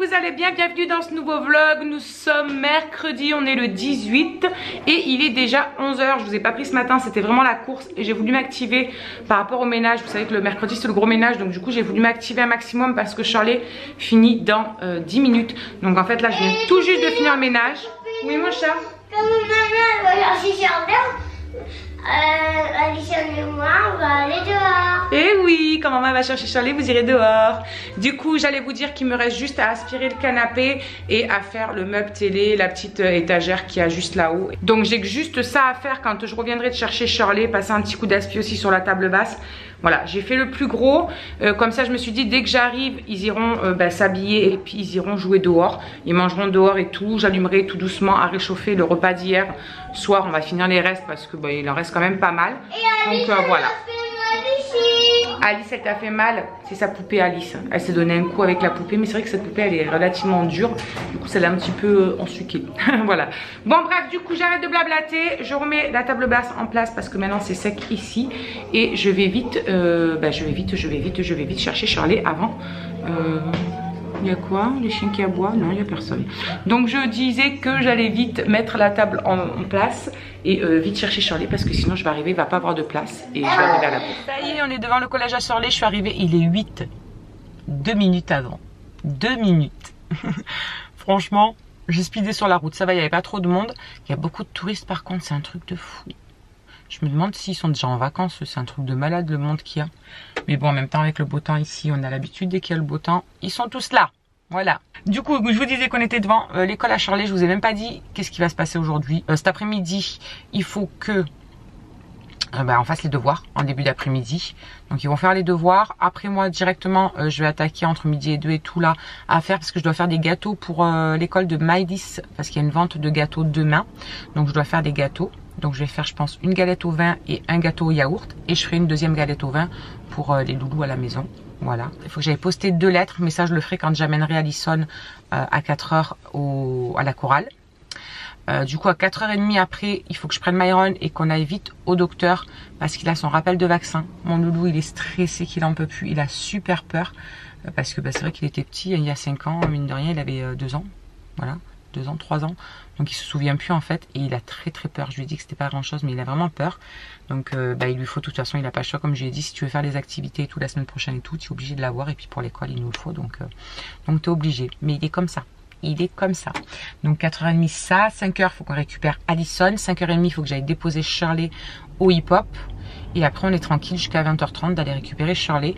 vous allez bien, bienvenue dans ce nouveau vlog. Nous sommes mercredi, on est le 18 et il est déjà 11 h. Je vous ai pas pris ce matin, c'était vraiment la course et j'ai voulu m'activer par rapport au ménage. Vous savez que le mercredi c'est le gros ménage, donc du coup j'ai voulu m'activer un maximum parce que Charlie finit dans 10 minutes. Donc en fait là je viens tout juste de finir le ménage. Oui mon chat. Comme maman va chercher Charlie, Alicia et moi on va aller dehors. Et oui, quand maman va chercher Charlie, vous irez dehors. Du coup, j'allais vous dire qu'il me reste juste à aspirer le canapé et à faire le meuble télé, la petite étagère qui a juste là-haut. Donc j'ai juste ça à faire quand je reviendrai de chercher Charlie, passer un petit coup d'aspi aussi sur la table basse. Voilà, j'ai fait le plus gros. Comme ça, je me suis dit, dès que j'arrive, ils iront s'habiller et puis ils iront jouer dehors. Ils mangeront dehors et tout. J'allumerai tout doucement à réchauffer le repas d'hier soir. On va finir les restes parce que il en reste quand même pas mal. Donc voilà. Alice, elle t'a fait mal. C'est sa poupée Alice. Elle s'est donné un coup avec la poupée. Mais c'est vrai que cette poupée, elle est relativement dure. Du coup, ça l'a un petit peu ensuquée. Voilà. Bon, bref, du coup, j'arrête de blablater. Je remets la table basse en place parce que maintenant, c'est sec ici. Et je vais vite, je vais vite chercher Charlie avant. Il y a quoi? Les chiens qui aboient? Non, il n'y a personne. Donc je disais que j'allais vite mettre la table en place et vite chercher Charlie parce que sinon je vais arriver, il ne va pas avoir de place et je vais arriver à la porte. Ça y est, on est devant le collège à Charlie, je suis arrivée, il est 8. 2 minutes avant. 2 minutes. Franchement, j'ai speedé sur la route, ça va, il n'y avait pas trop de monde. Il y a beaucoup de touristes par contre, c'est un truc de fou. Je me demande s'ils sont déjà en vacances, c'est un truc de malade le monde qu'il y a. Mais bon, en même temps avec le beau temps ici, on a l'habitude dès qu'il y a le beau temps, ils sont tous là. Voilà. Du coup, je vous disais qu'on était devant l'école à Charlie, je vous ai même pas dit qu'est-ce qui va se passer aujourd'hui. Cet après-midi, il faut que on fasse les devoirs en début d'après-midi. Donc ils vont faire les devoirs. Après moi directement, je vais attaquer entre midi et 2 et tout là à faire parce que je dois faire des gâteaux pour l'école de Maïdis parce qu'il y a une vente de gâteaux demain. Donc je dois faire des gâteaux. Donc je vais faire je pense une galette au vin et un gâteau au yaourt et je ferai une deuxième galette au vin pour les loulous à la maison. Voilà. Il faut que j'aille poster 2 lettres, mais ça je le ferai quand j'amènerai Alison à 4 h à la chorale. Du coup à 4 h 30 après il faut que je prenne Myron et qu'on aille vite au docteur parce qu'il a son rappel de vaccin. Mon loulou il est stressé qu'il en peut plus, il a super peur parce que c'est vrai qu'il était petit il y a 5 ans, mine de rien il avait 2 ans, voilà, 2 ans, 3 ans, donc il se souvient plus en fait et il a très peur. Je lui ai dit que c'était pas grand chose mais il a vraiment peur, donc il lui faut de toute façon, il a pas le choix comme je lui ai dit, si tu veux faire les activités et tout la semaine prochaine et tout, tu es obligé de l'avoir et puis pour l'école il nous le faut, donc tu es obligé, mais il est comme ça. Il est comme ça. Donc 4 h 30 ça, 5 h il faut qu'on récupère Alison, 5 h 30 il faut que j'aille déposer Shirley au hip-hop. Et après on est tranquille jusqu'à 20 h 30 d'aller récupérer Shirley.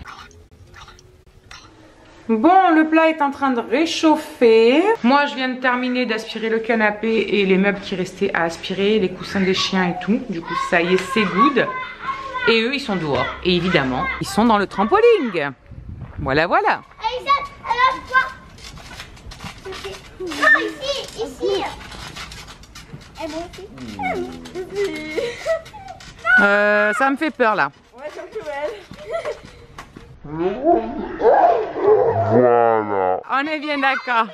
Bon, le plat est en train de réchauffer. Moi je viens de terminer d'aspirer le canapé et les meubles qui restaient à aspirer, les coussins des chiens et tout. Du coup ça y est, c'est good. Et eux ils sont dehors. Et évidemment, ils sont dans le trampoline. Voilà, voilà. Non, ici. Et bon, ici. Ça me fait peur là. Ouais, surtout elle. Voilà. On est bien d'accord.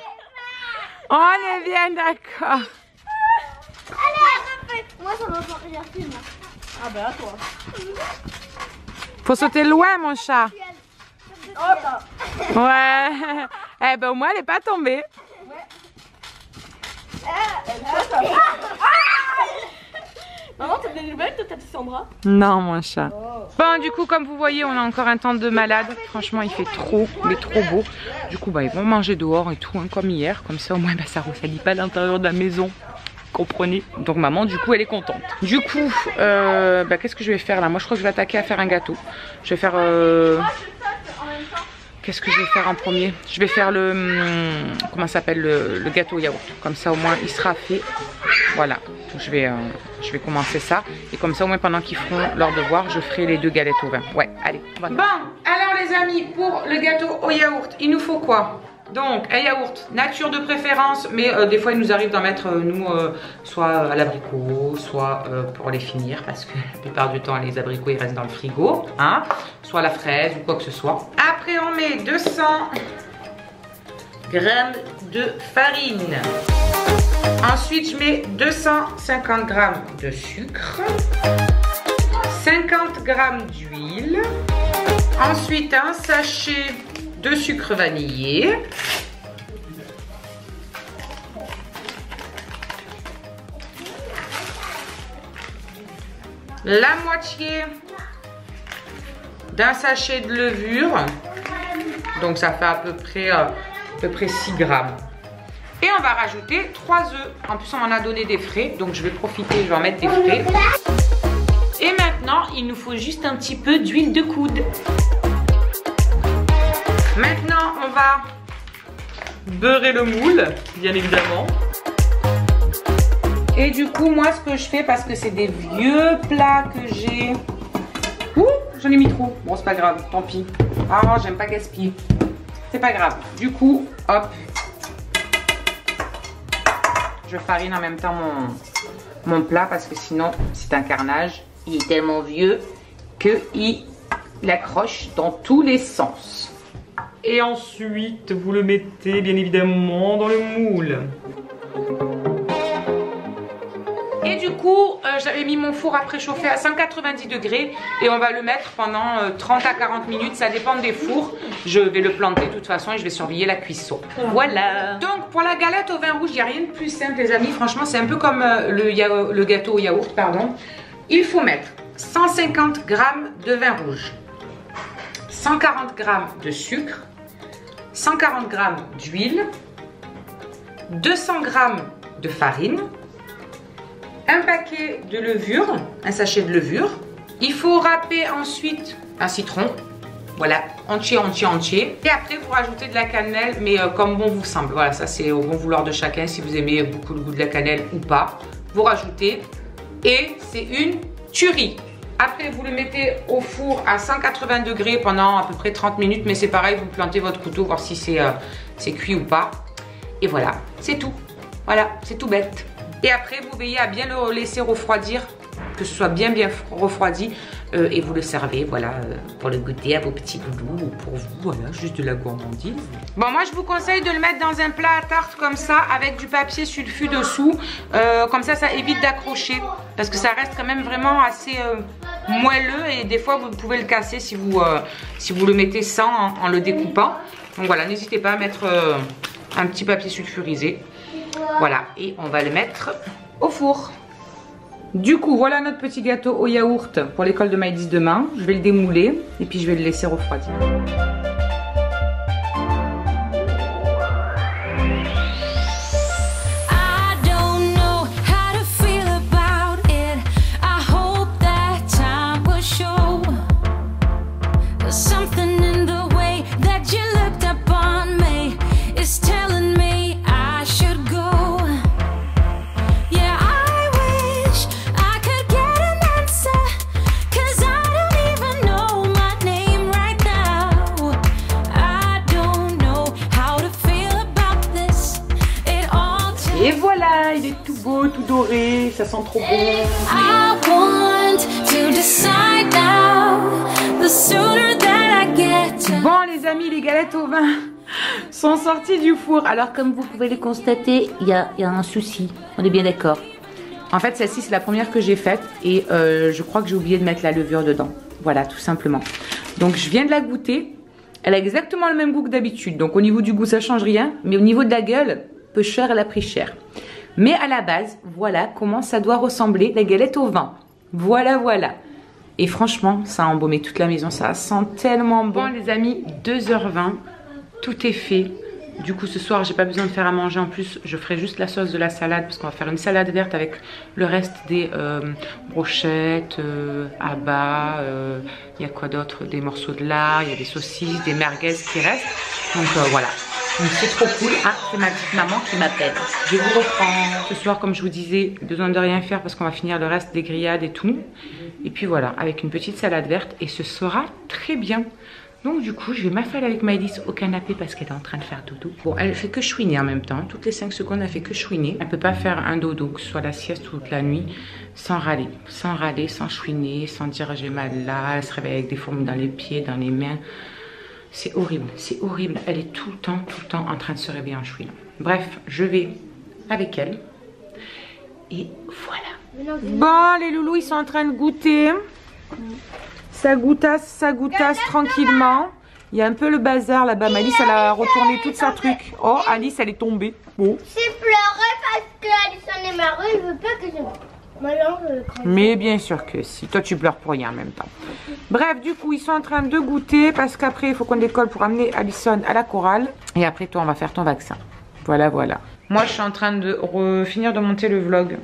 On est bien d'accord. Allez, moi ça va faire un film. Ah ben à toi. Faut sauter loin mon chat. Oh, ouais. Eh ben au moins elle est pas tombée. Maman, t'as des nouvelles de ta petite Sandra? Non mon chat. Oh. Bon du coup comme vous voyez on a encore un temps de malade. Franchement il fait trop, mais trop beau. Du coup ils vont manger dehors et tout hein, comme hier. Comme ça au moins ça refroidit pas l'intérieur de la maison. Comprenez? Donc maman du coup elle est contente. Du coup qu'est-ce que je vais faire là? Moi je crois que je vais attaquer à faire un gâteau. Je vais faire qu'est-ce que je vais faire en premier? Je vais faire comment ça s'appelle, le gâteau au yaourt. Comme ça au moins il sera fait. Voilà. Donc, je vais commencer ça. Et comme ça au moins pendant qu'ils feront leur devoir, je ferai les 2 galettes au vin. Ouais, allez. Bon, alors les amis, pour le gâteau au yaourt, il nous faut quoi? Donc un yaourt nature de préférence, mais des fois il nous arrive d'en mettre soit à l'abricot, soit pour les finir parce que la plupart du temps les abricots ils restent dans le frigo, hein, soit à la fraise ou quoi que ce soit. Après on met 200 grammes de farine. Ensuite je mets 250 grammes de sucre, 50 grammes d'huile, ensuite un sachet de sucre vanillé, la moitié d'un sachet de levure. Donc ça fait à peu près 6 grammes. Et on va rajouter 3 œufs. En plus, on m'en a donné des frais. Donc je vais profiter, je vais en mettre des frais. Et maintenant, il nous faut juste un petit peu d'huile de coude. Maintenant, on va beurrer le moule, bien évidemment. Et du coup, moi, ce que je fais, parce que c'est des vieux plats que j'ai... Ouh, j'en ai mis trop. Bon, c'est pas grave, tant pis. Ah, j'aime pas gaspiller. C'est pas grave. Du coup, hop. Je farine en même temps mon plat parce que sinon, c'est un carnage. Il est tellement vieux qu'il accroche dans tous les sens. Et ensuite, vous le mettez bien évidemment dans le moule. Et du coup, j'avais mis mon four à préchauffer à 190 degrés et on va le mettre pendant 30 à 40 minutes. Ça dépend des fours. Je vais le planter de toute façon et je vais surveiller la cuisson. Voilà. Donc, pour la galette au vin rouge, il n'y a rien de plus simple, les amis. Franchement, c'est un peu comme le gâteau au yaourt, pardon. Il faut mettre 150 g de vin rouge, 140 g de sucre, 140 g d'huile, 200 g de farine, un paquet de levure, un sachet de levure. Il faut râper ensuite un citron, voilà, entier. Et après, vous rajoutez de la cannelle, mais comme bon vous semble. Voilà, ça c'est au bon vouloir de chacun, si vous aimez beaucoup le goût de la cannelle ou pas. Vous rajoutez et c'est une tuerie. Après, vous le mettez au four à 180 degrés pendant à peu près 30 minutes, mais c'est pareil, vous plantez votre couteau, voir si c'est cuit ou pas. Et voilà, c'est tout. Voilà, c'est tout bête. Et après, vous veillez à bien le laisser refroidir, que ce soit bien refroidi. Et vous le servez, voilà, pour le goûter à vos petits doudous ou pour vous, voilà, juste de la gourmandise. Bon, moi, je vous conseille de le mettre dans un plat à tarte comme ça, avec du papier sulfu dessous. Comme ça, ça évite d'accrocher, parce que ça reste quand même vraiment assez moelleux. Et des fois, vous pouvez le casser si vous le mettez sans, en le découpant. Donc voilà, n'hésitez pas à mettre un petit papier sulfurisé. Voilà, et on va le mettre au four. Du coup, voilà notre petit gâteau au yaourt pour l'école de Maëlys demain. Je vais le démouler et puis je vais le laisser refroidir. Et voilà, il est tout beau, tout doré, ça sent trop bon. Bon les amis, les galettes au vin sont sorties du four. Alors comme vous pouvez le constater, il y a un souci, on est bien d'accord. En fait celle-ci c'est la première que j'ai faite et je crois que j'ai oublié de mettre la levure dedans. Voilà, tout simplement. Donc je viens de la goûter, elle a exactement le même goût que d'habitude. Donc au niveau du goût ça change rien, mais au niveau de la gueule, peu cher, elle a pris cher. Mais à la base, voilà comment ça doit ressembler la galette au vin. Voilà, voilà. Et franchement, ça a embaumé toute la maison. Ça sent tellement bon. Bon les amis, 2h20. Tout est fait. Du coup, ce soir, j'ai pas besoin de faire à manger. En plus, je ferai juste la sauce de la salade parce qu'on va faire une salade verte avec le reste des brochettes, abats. Il y a quoi d'autre? Des morceaux de lard, il y a des saucisses, des merguez qui restent. Donc voilà. Donc c'est trop cool. Ah, c'est ma petite maman qui m'appelle. Je vous reprends. Ce soir, comme je vous disais, besoin de rien faire parce qu'on va finir le reste des grillades et tout. Et puis voilà, avec une petite salade verte et ce sera très bien. Donc du coup, je vais m'affaler avec Maëlys au canapé parce qu'elle est en train de faire dodo. Bon, elle fait que chouiner en même temps. Toutes les 5 secondes, elle fait que chouiner. Elle peut pas faire un dodo, que ce soit la sieste ou toute la nuit, sans râler. Sans râler, sans chouiner, sans dire j'ai mal là. Elle se réveille avec des fourmis dans les pieds, dans les mains. C'est horrible, c'est horrible. Elle est tout le temps en train de se réveiller en chouinant. Bref, je vais avec elle. Et voilà. Bon, les loulous, ils sont en train de goûter. Ça goûtasse tranquillement. Il y a un peu le bazar là-bas. Alice, elle a retourné toute sa truc. Oh, Alice, elle est tombée. Bon. J'ai pleuré parce que Alice en est marre. Il veut pas que je... Moi, non, Mais bien sûr que si. Toi, tu pleures pour rien en même temps. Bref, du coup, ils sont en train de goûter parce qu'après, il faut qu'on décolle pour amener Alison à la chorale. Et après, toi, on va faire ton vaccin. Voilà, voilà. Moi, je suis en train de finir de monter le vlog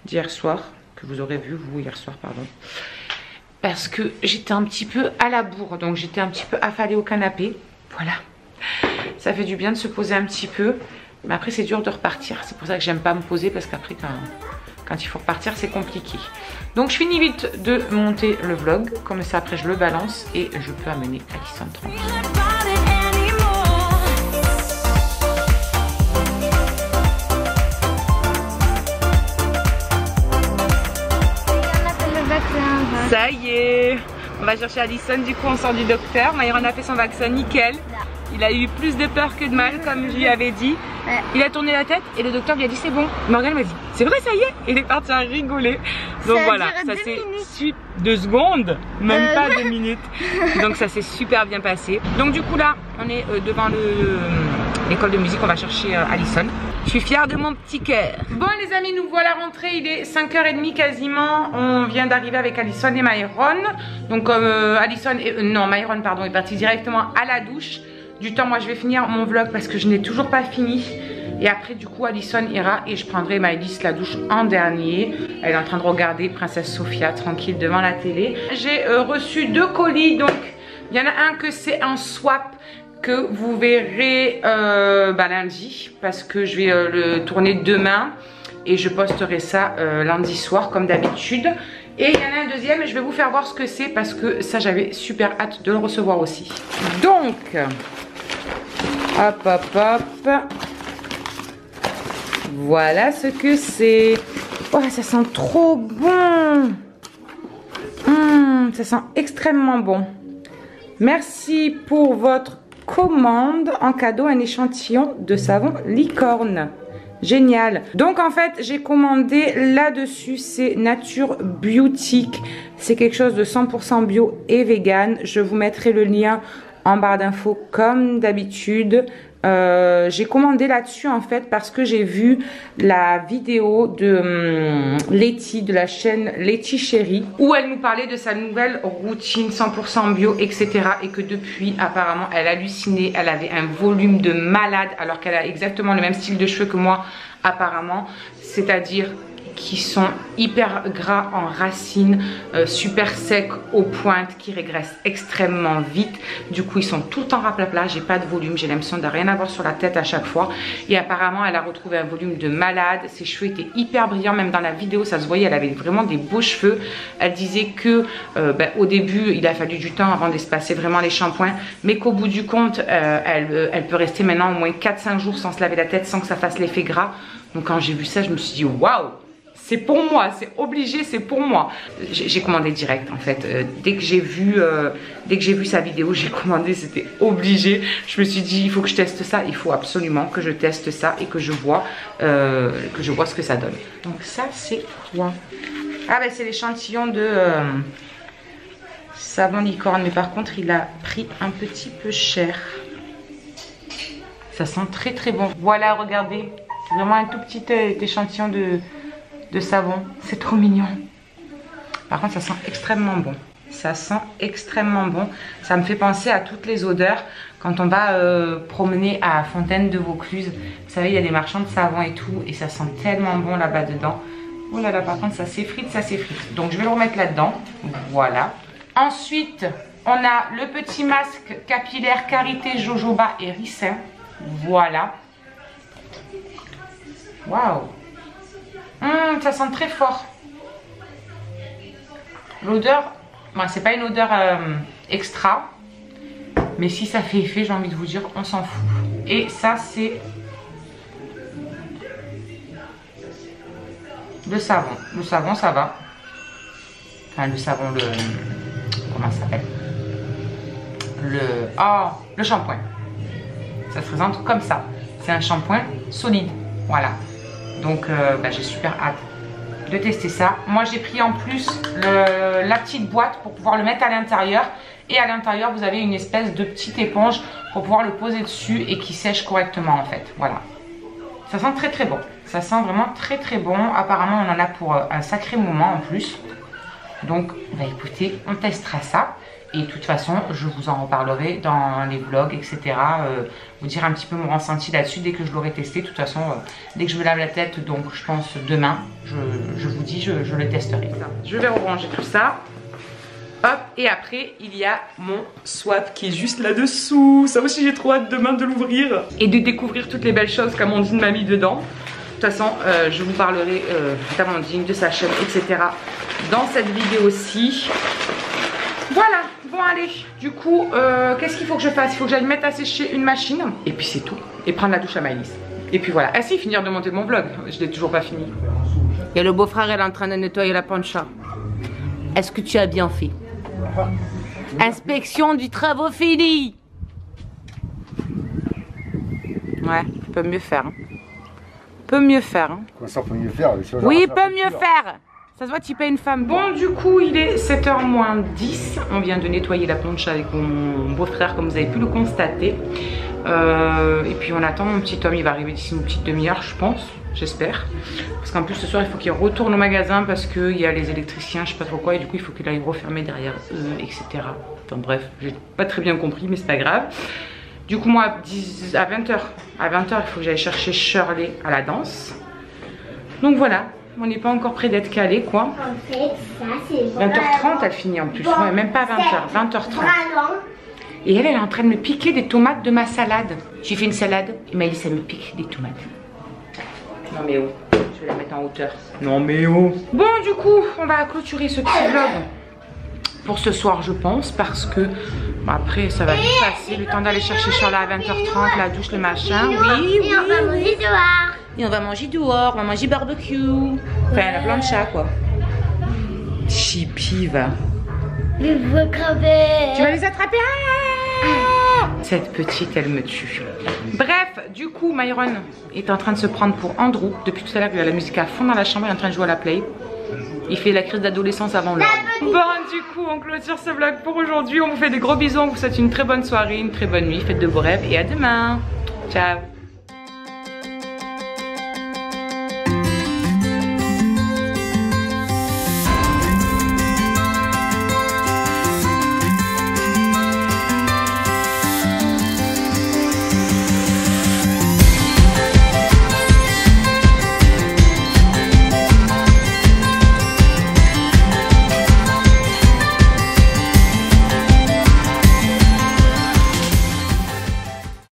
d'hier soir. Que vous aurez vu, vous, hier soir, pardon. Parce que j'étais un petit peu à la bourre. Donc, j'étais un petit peu affalée au canapé. Voilà. Ça fait du bien de se poser un petit peu. Mais après, c'est dur de repartir. C'est pour ça que j'aime pas me poser parce qu'après, quand il faut repartir, c'est compliqué. Donc, je finis vite de monter le vlog. Comme ça, après, je le balance et je peux amener Alison tranquille. Ça y est, on va chercher Alison, du coup on sort du docteur. Myron a fait son vaccin nickel. Il a eu plus de peur que de mal, comme je lui avais dit. Il a tourné la tête et le docteur lui a dit c'est bon. Morgane m'a dit c'est vrai, ça y est. Il est parti à rigoler. Donc voilà, ça c'est 2 secondes, même pas 2 minutes. Donc ça s'est super bien passé. Donc du coup là, on est devant l'école de musique, on va chercher Alison. Je suis fière de mon petit cœur. Bon les amis, nous voilà rentrés, il est 5h30 quasiment. On vient d'arriver avec Alison et Myron. Donc Myron pardon, est parti directement à la douche. Du temps, moi je vais finir mon vlog parce que je n'ai toujours pas fini. Et après du coup Alison ira et je prendrai Maëlys la douche en dernier. Elle est en train de regarder Princesse Sophia tranquille devant la télé. J'ai reçu 2 colis, donc il y en a un que c'est un swap que vous verrez lundi parce que je vais le tourner demain et je posterai ça lundi soir comme d'habitude. Et il y en a un deuxième et je vais vous faire voir ce que c'est parce que ça j'avais super hâte de le recevoir aussi. Donc, hop hop hop, voilà ce que c'est. Oh, ça sent trop bon. Ça sent extrêmement bon. Merci pour votre commande. En cadeau, un échantillon de savon licorne. Génial. Donc en fait, j'ai commandé là-dessus, c'est Nature Beautique. C'est quelque chose de 100% bio et vegan. Je vous mettrai le lien en barre d'infos comme d'habitude. J'ai commandé là-dessus en fait parce que j'ai vu la vidéo de Letty, de la chaîne Letty Chérie, où elle nous parlait de sa nouvelle routine 100% bio, etc. Et que depuis apparemment elle hallucinait, elle avait un volume de malade alors qu'elle a exactement le même style de cheveux que moi apparemment, c'est-à-dire qui sont hyper gras en racines, super secs aux pointes, qui régressent extrêmement vite. Du coup ils sont tout le temps raplapla, j'ai pas de volume, j'ai l'impression de rien avoir sur la tête à chaque fois. Et apparemment elle a retrouvé un volume de malade, ses cheveux étaient hyper brillants, même dans la vidéo ça se voyait, elle avait vraiment des beaux cheveux. Elle disait que au début il a fallu du temps avant d'espacer vraiment les shampoings, mais qu'au bout du compte elle peut rester maintenant au moins 4-5 jours sans se laver la tête, sans que ça fasse l'effet gras. Donc quand j'ai vu ça je me suis dit waouh, c'est pour moi, c'est obligé, c'est pour moi. J'ai commandé direct en fait. Dès que j'ai vu sa vidéo, j'ai commandé, c'était obligé. Je me suis dit, il faut que je teste ça. Il faut absolument que je teste ça et que je vois ce que ça donne. Donc ça, c'est quoi? Ah ben c'est l'échantillon de savon licorne. Mais par contre, il a pris un petit peu cher. Ça sent très très bon. Voilà, regardez. C'est vraiment un tout petit échantillon de savon, c'est trop mignon. Par contre ça sent extrêmement bon. Ça sent extrêmement bon. Ça me fait penser à toutes les odeurs quand on va promener à Fontaine de Vaucluse. Vous savez il y a des marchands de savon et tout et ça sent tellement bon là-bas dedans. Oh là là, par contre ça s'effrite, ça s'effrite. Donc je vais le remettre là-dedans. Voilà. Ensuite on a le petit masque capillaire Karité, Jojoba et Ricin. Voilà. Waouh. Ça sent très fort. L'odeur, bon, c'est pas une odeur extra, mais si ça fait effet, j'ai envie de vous dire, on s'en fout. Et ça, c'est le savon. Le savon, ça va. Enfin, le savon, comment ça s'appelle? Le shampoing. Ça se présente comme ça. C'est un shampoing solide. Voilà. Donc j'ai super hâte de tester ça. Moi j'ai pris en plus la petite boîte pour pouvoir le mettre à l'intérieur. Et à l'intérieur vous avez une espèce de petite éponge pour pouvoir le poser dessus et qui sèche correctement en fait. Voilà. Ça sent très très bon. Ça sent vraiment très très bon. Apparemment, on en a pour un sacré moment en plus. Donc, bah écoutez, on testera ça. Et de toute façon, je vous en reparlerai dans les vlogs, etc. Vous dire un petit peu mon ressenti là-dessus dès que je l'aurai testé. De toute façon, dès que je me lave la tête, donc je pense demain, je vous dis, je le testerai. Je vais ranger tout ça. Hop, et après, il y a mon swap qui est juste là-dessous. Ça aussi, j'ai trop hâte demain de l'ouvrir. Et de découvrir toutes les belles choses qu'Amandine m'a mis dedans. De toute façon, je vous parlerai d'Amandine, de sa chaîne, etc. dans cette vidéo-ci. Voilà, bon allez, du coup, qu'est-ce qu'il faut que je fasse? Il faut que j'aille mettre à sécher une machine. Et puis c'est tout. Et prendre la douche à Maëlys. Et puis voilà. Ah si, finir de monter mon vlog. Je l'ai toujours pas fini. Il y a le beau-frère, elle est en train de nettoyer la plancha. Est-ce que tu as bien fait? Inspection du travaux fini. Ouais, peut mieux faire. Hein. Peut mieux faire. Hein. Comment ça peut mieux faire? Oui, peut mieux faire. Ça se voit, tu payes une femme. Bon, du coup, il est 7h moins 10. On vient de nettoyer la planche avec mon beau-frère, comme vous avez pu le constater. Et puis, on attend mon petit homme. Il va arriver d'ici une petite demi-heure, je pense. J'espère. Parce qu'en plus, ce soir, il faut qu'il retourne au magasin parce qu'il y a les électriciens, je sais pas trop quoi. Et du coup, il faut qu'il aille refermer derrière eux, etc. Enfin, bref, j'ai pas très bien compris, mais c'est pas grave. Du coup, moi, à 20h, il faut que j'aille chercher Shirley à la danse. Donc voilà. On n'est pas encore près d'être calé, quoi. En fait, ça c'est 20h30, elle finit en plus. Ouais, même pas 20h, 20h30. Et elle est en train de me piquer des tomates de ma salade. J'ai fait une salade et Maëlys, elle me pique des tomates. Non mais oh, je vais la mettre en hauteur. Non mais oh. Bon, du coup, on va clôturer ce petit vlog pour ce soir, je pense, parce que après, ça va vite passer. Le temps d'aller chercher Charlotte à 20h30, la douche, le machin. Oui, oui. Et on va manger dehors. Et on va manger dehors, on va manger barbecue. Enfin, la plancha, quoi. Chippy, va. Les veux crever. Tu vas les attraper? Ah, cette petite, elle me tue. Bref, du coup, Myron est en train de se prendre pour Andrew. Depuis tout à l'heure, il a la musique à fond dans la chambre, il est en train de jouer à la play. Il fait la crise d'adolescence avant l'heure. Bon, du coup, on clôture ce vlog pour aujourd'hui. On vous fait des gros bisous, on vous souhaite une très bonne soirée, une très bonne nuit. Faites de beaux rêves et à demain. Ciao.